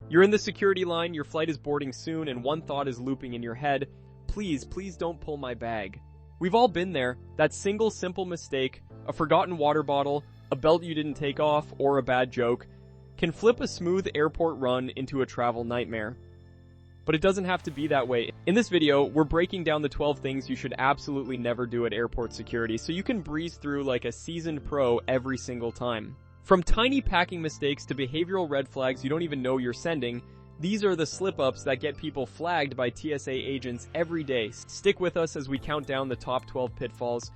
You're in the security line, your flight is boarding soon, and one thought is looping in your head: please don't pull my bag. We've all been there. That single simple mistake, a forgotten water bottle, a belt you didn't take off, or a bad joke, can flip a smooth airport run into a travel nightmare. But it doesn't have to be that way. In this video, we're breaking down the 12 things you should absolutely never do at airport security so you can breeze through like a seasoned pro every single time. From tiny packing mistakes to behavioral red flags you don't even know you're sending, these are the slip-ups that get people flagged by TSA agents every day. Stick with us as we count down the top 12 pitfalls.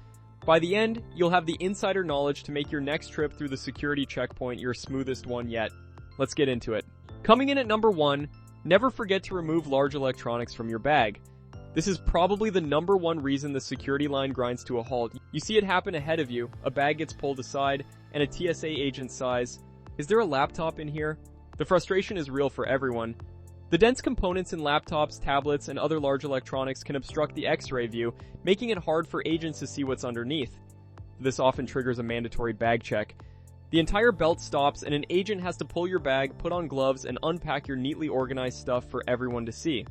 By the end, you'll have the insider knowledge to make your next trip through the security checkpoint your smoothest one yet. Let's get into it. Coming in at number 1, never forget to remove large electronics from your bag. This is probably the number one reason the security line grinds to a halt. You see it happen ahead of you, a bag gets pulled aside, and a TSA agent sighs, "Is there a laptop in here?" The frustration is real for everyone. The dense components in laptops, tablets, and other large electronics can obstruct the X-ray view, making it hard for agents to see what's underneath. This often triggers a mandatory bag check. The entire belt stops, and an agent has to pull your bag, put on gloves, and unpack your neatly organized stuff for everyone to see.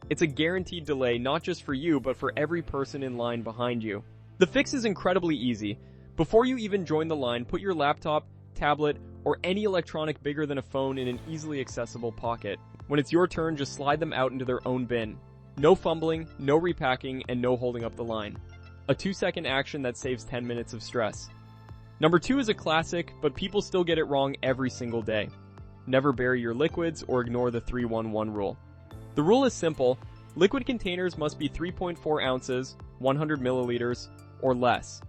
It's a guaranteed delay, not just for you, but for every person in line behind you. The fix is incredibly easy. Before you even join the line, put your laptop, tablet, or any electronic bigger than a phone in an easily accessible pocket. When it's your turn, just slide them out into their own bin. No fumbling, no repacking, and no holding up the line. A 2-second action that saves 10 minutes of stress. Number 2 is a classic, but people still get it wrong every single day. Never bury your liquids or ignore the 3-1-1 rule. The rule is simple: liquid containers must be 3.4 ounces, 100 milliliters, or less.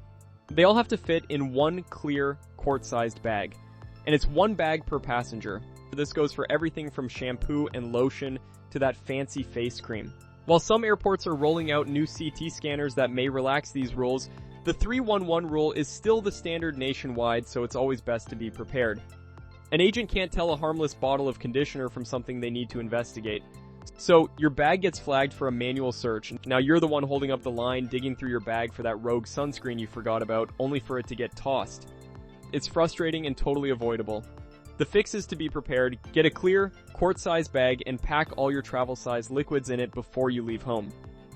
They all have to fit in one clear, quart-sized bag. And it's one bag per passenger. This goes for everything from shampoo and lotion to that fancy face cream. While some airports are rolling out new CT scanners that may relax these rules, the 3-1-1 rule is still the standard nationwide, so it's always best to be prepared. An agent can't tell a harmless bottle of conditioner from something they need to investigate. So, your bag gets flagged for a manual search. Now you're the one holding up the line, digging through your bag for that rogue sunscreen you forgot about, only for it to get tossed. It's frustrating and totally avoidable. The fix is to be prepared, get a clear, quart-sized bag, and pack all your travel-sized liquids in it before you leave home.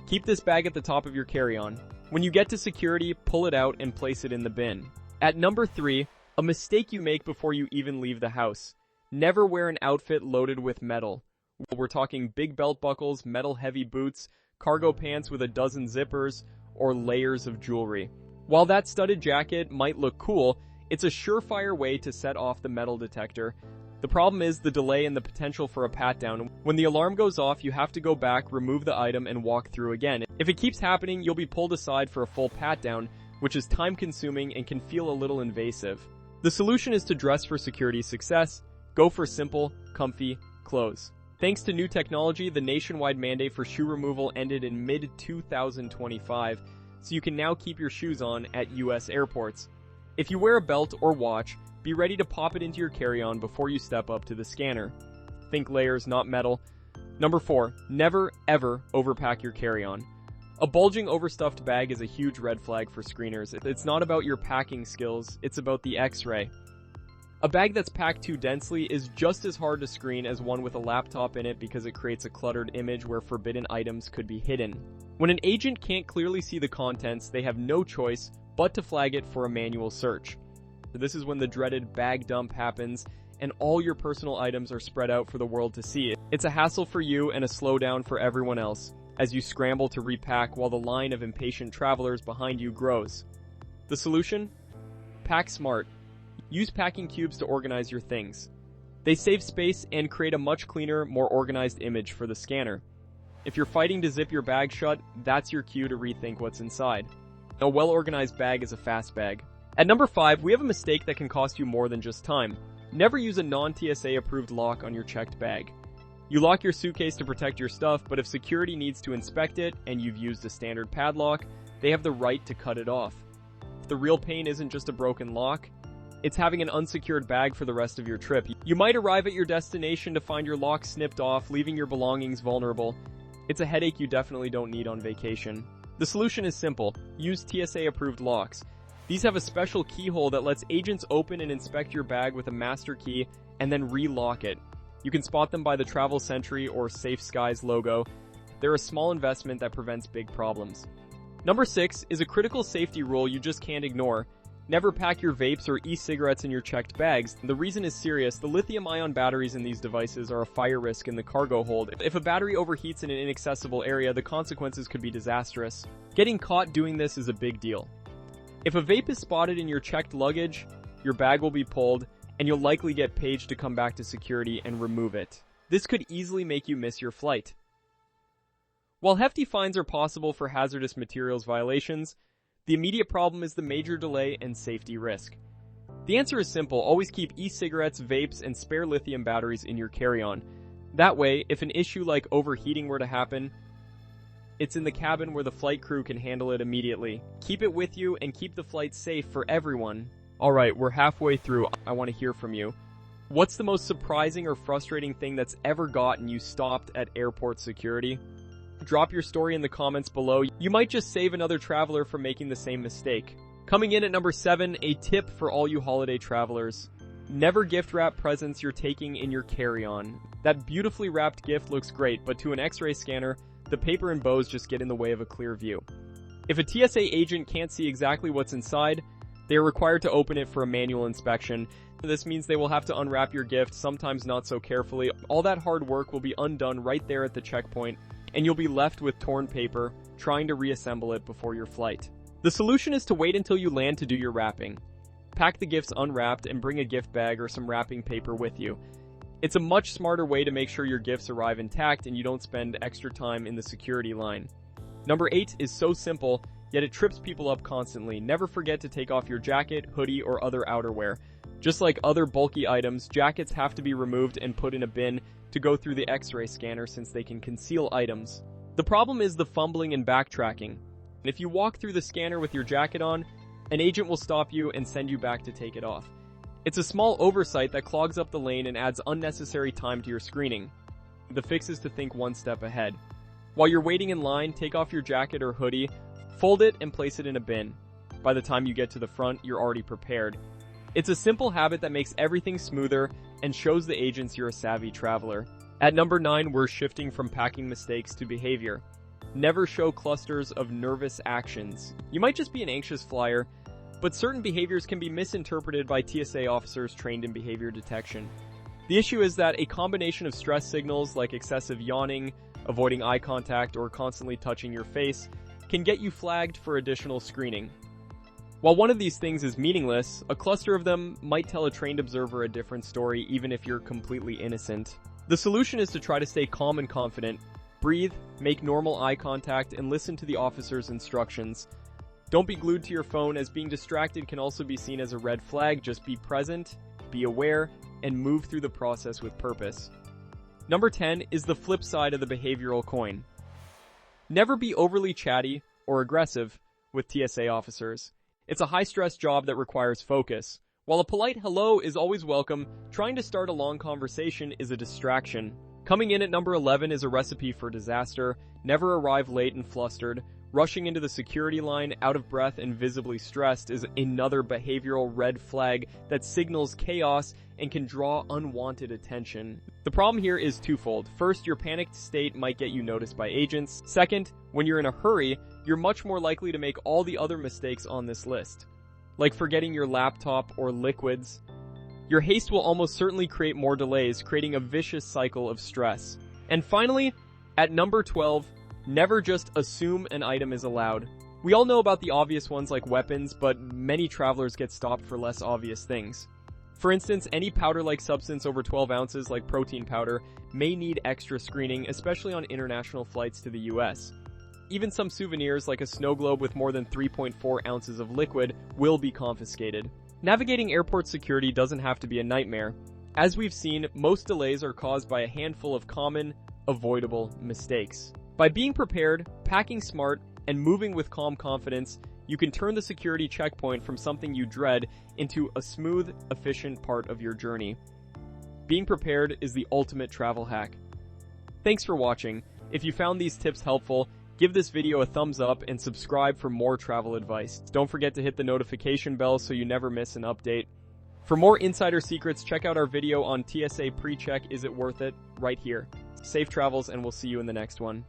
Keep this bag at the top of your carry-on. When you get to security, pull it out and place it in the bin. At number 3, a mistake you make before you even leave the house. Never wear an outfit loaded with metal. We're talking big belt buckles, metal-heavy boots, cargo pants with a dozen zippers, or layers of jewelry. While that studded jacket might look cool, it's a surefire way to set off the metal detector. The problem is the delay and the potential for a pat-down. When the alarm goes off, you have to go back, remove the item, and walk through again. If it keeps happening, you'll be pulled aside for a full pat-down, which is time-consuming and can feel a little invasive. The solution is to dress for security success. Go for simple, comfy clothes. Thanks to new technology, the nationwide mandate for shoe removal ended in mid-2025, so you can now keep your shoes on at US airports. If you wear a belt or watch, be ready to pop it into your carry-on before you step up to the scanner. Think layers, not metal. Number 4, never ever overpack your carry-on. A bulging overstuffed bag is a huge red flag for screeners. It's not about your packing skills, it's about the X-ray. A bag that's packed too densely is just as hard to screen as one with a laptop in it because it creates a cluttered image where forbidden items could be hidden. When an agent can't clearly see the contents, they have no choice but to flag it for a manual search. This is when the dreaded bag dump happens and all your personal items are spread out for the world to see. It's a hassle for you and a slowdown for everyone else as you scramble to repack while the line of impatient travelers behind you grows. The solution? Pack smart. Use packing cubes to organize your things. They save space and create a much cleaner, more organized image for the scanner. If you're fighting to zip your bag shut, that's your cue to rethink what's inside. A well-organized bag is a fast bag. At number 5, we have a mistake that can cost you more than just time. Never use a non-TSA approved lock on your checked bag. You lock your suitcase to protect your stuff, but if security needs to inspect it and you've used a standard padlock, they have the right to cut it off. The real pain isn't just a broken lock, it's having an unsecured bag for the rest of your trip. You might arrive at your destination to find your lock snipped off, leaving your belongings vulnerable. It's a headache you definitely don't need on vacation. The solution is simple. Use TSA-approved locks. These have a special keyhole that lets agents open and inspect your bag with a master key and then re-lock it. You can spot them by the Travel Sentry or Safe Skies logo. They're a small investment that prevents big problems. Number 6 is a critical safety rule you just can't ignore. Never pack your vapes or e-cigarettes in your checked bags. The reason is serious. The lithium-ion batteries in these devices are a fire risk in the cargo hold. If a battery overheats in an inaccessible area, the consequences could be disastrous. Getting caught doing this is a big deal. If a vape is spotted in your checked luggage, your bag will be pulled, and you'll likely get paged to come back to security and remove it. This could easily make you miss your flight. While hefty fines are possible for hazardous materials violations, the immediate problem is the major delay and safety risk. The answer is simple. Always keep e-cigarettes, vapes, and spare lithium batteries in your carry-on. That way, if an issue like overheating were to happen, it's in the cabin where the flight crew can handle it immediately. Keep it with you and keep the flight safe for everyone. Alright, we're halfway through. I want to hear from you. What's the most surprising or frustrating thing that's ever gotten you stopped at airport security? Drop your story in the comments below. You might just save another traveler from making the same mistake. Coming in at number 7, a tip for all you holiday travelers. Never gift wrap presents you're taking in your carry-on. That beautifully wrapped gift looks great, but to an X-ray scanner, the paper and bows just get in the way of a clear view. If a TSA agent can't see exactly what's inside, they are required to open it for a manual inspection. This means they will have to unwrap your gift, sometimes not so carefully. All that hard work will be undone right there at the checkpoint, and you'll be left with torn paper, trying to reassemble it before your flight. The solution is to wait until you land to do your wrapping. Pack the gifts unwrapped and bring a gift bag or some wrapping paper with you. It's a much smarter way to make sure your gifts arrive intact and you don't spend extra time in the security line. Number 8 is so simple, yet it trips people up constantly. Never forget to take off your jacket, hoodie, or other outerwear. Just like other bulky items, jackets have to be removed and put in a bin to go through the X-ray scanner since they can conceal items. The problem is the fumbling and backtracking. If you walk through the scanner with your jacket on, an agent will stop you and send you back to take it off. It's a small oversight that clogs up the lane and adds unnecessary time to your screening. The fix is to think one step ahead. While you're waiting in line, take off your jacket or hoodie, fold it and place it in a bin. By the time you get to the front, you're already prepared. It's a simple habit that makes everything smoother and shows the agents you're a savvy traveler. At number 9, we're shifting from packing mistakes to behavior. Never show clusters of nervous actions. You might just be an anxious flyer, but certain behaviors can be misinterpreted by TSA officers trained in behavior detection. The issue is that a combination of stress signals like excessive yawning, avoiding eye contact, or constantly touching your face can get you flagged for additional screening. While one of these things is meaningless, a cluster of them might tell a trained observer a different story even if you're completely innocent. The solution is to try to stay calm and confident. Breathe, make normal eye contact, and listen to the officer's instructions. Don't be glued to your phone, as being distracted can also be seen as a red flag. Just be present, be aware, and move through the process with purpose. Number 10 is the flip side of the behavioral coin. Never be overly chatty or aggressive with TSA officers. It's a high-stress job that requires focus. While a polite hello is always welcome, trying to start a long conversation is a distraction. Coming in at number 11 is a recipe for disaster. Never arrive late and flustered. Rushing into the security line, out of breath and visibly stressed, is another behavioral red flag that signals chaos and can draw unwanted attention. The problem here is twofold. First, your panicked state might get you noticed by agents. Second, when you're in a hurry, you're much more likely to make all the other mistakes on this list, like forgetting your laptop or liquids. Your haste will almost certainly create more delays, creating a vicious cycle of stress. And finally, at number 12, never just assume an item is allowed. We all know about the obvious ones like weapons, but many travelers get stopped for less obvious things. For instance, any powder-like substance over 12 ounces like protein powder may need extra screening, especially on international flights to the US. Even some souvenirs like a snow globe with more than 3.4 ounces of liquid will be confiscated. Navigating airport security doesn't have to be a nightmare. As we've seen, most delays are caused by a handful of common, avoidable mistakes. By being prepared, packing smart, and moving with calm confidence, you can turn the security checkpoint from something you dread into a smooth, efficient part of your journey. Being prepared is the ultimate travel hack. Thanks for watching. If you found these tips helpful, give this video a thumbs up and subscribe for more travel advice. Don't forget to hit the notification bell so you never miss an update. For more insider secrets, check out our video on TSA pre-check, is it worth it, right here. Safe travels, and we'll see you in the next one.